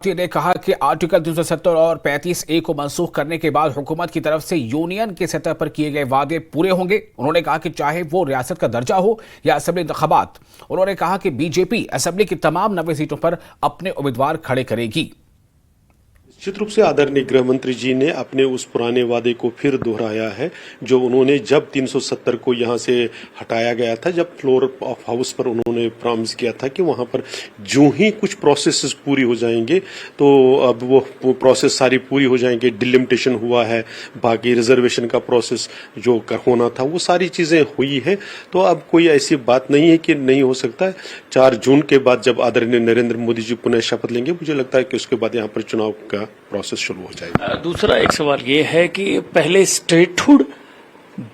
ने कहा कि आर्टिकल 370 और 35A को मनसूख करने के बाद हुकूमत की तरफ से यूनियन के सतह पर किए गए वादे पूरे होंगे। उन्होंने कहा कि चाहे वो रियासत का दर्जा हो या असेंबली इंतखाबात। उन्होंने कहा कि बीजेपी असेंबली की तमाम 90 सीटों पर अपने उम्मीदवार खड़े करेगी। निश्चित रूप से आदरणीय गृह मंत्री जी ने अपने उस पुराने वादे को फिर दोहराया है जो उन्होंने जब 370 को यहां से हटाया गया था, जब फ्लोर ऑफ हाउस पर उन्होंने प्रॉमिस किया था कि वहां पर जो ही कुछ प्रोसेसेस पूरी हो जाएंगे तो अब वो प्रोसेस सारी पूरी हो जाएंगे। डिलिमिटेशन हुआ है, बाकी रिजर्वेशन का प्रोसेस जो होना था वो सारी चीजें हुई है। तो अब कोई ऐसी बात नहीं है कि नहीं हो सकता। 4 जून के बाद जब आदरणीय नरेंद्र मोदी जी पुनः शपथ लेंगे, मुझे लगता है कि उसके बाद यहाँ पर चुनाव का प्रोसेस शुरू हो जाएगा। दूसरा एक सवाल ये है कि पहले स्टेटहुड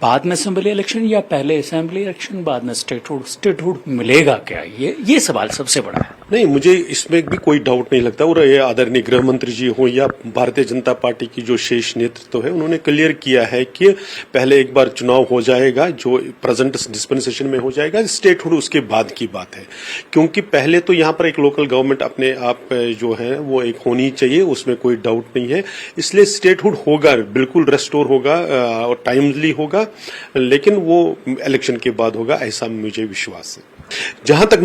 बाद में असेंबली इलेक्शन या पहले असेंबली इलेक्शन बाद में स्टेटहुड मिलेगा क्या? ये सवाल सबसे बड़ा है। नहीं, मुझे इसमें भी कोई डाउट नहीं लगता। और ये आदरणीय गृह मंत्री जी हो या भारतीय जनता पार्टी की जो शेष नेतृत्व है, उन्होंने क्लियर किया है कि पहले एक बार चुनाव हो जाएगा जो प्रेजेंट डिस्पेंसेशन में हो जाएगा, स्टेटहुड उसके बाद की बात है। क्योंकि पहले तो यहाँ पर एक लोकल गवर्नमेंट अपने आप जो है वो एक होनी चाहिए, उसमें कोई डाउट नहीं है। इसलिए स्टेटहुड होगा, बिल्कुल रेस्टोर होगा और टाइमली होगा, लेकिन वो इलेक्शन के बाद होगा, ऐसा मुझे विश्वास है। जहां तक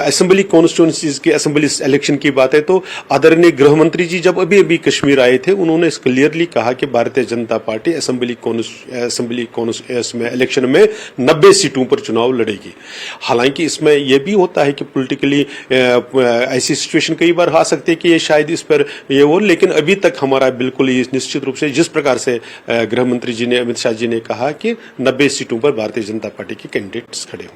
असेंबली कॉन्स्टिट्यूंसीज के असेंबली इलेक्शन की बात है, तो आदरणीय गृह मंत्री जी जब अभी कश्मीर आए थे, उन्होंने क्लियरली कहा कि भारतीय जनता पार्टी असेंबली में इलेक्शन में 90 सीटों पर चुनाव लड़ेगी। हालांकि इसमें यह भी होता है कि पॉलिटिकली ऐसी सिचुएशन कई बार आ सकती है कि ये शायद इस पर ये हो, लेकिन अभी तक हमारा बिल्कुल निश्चित रूप से जिस प्रकार से गृह मंत्री जी ने, अमित शाह जी ने कहा कि 90 सीटों पर भारतीय जनता पार्टी के कैंडिडेट्स खड़े हों।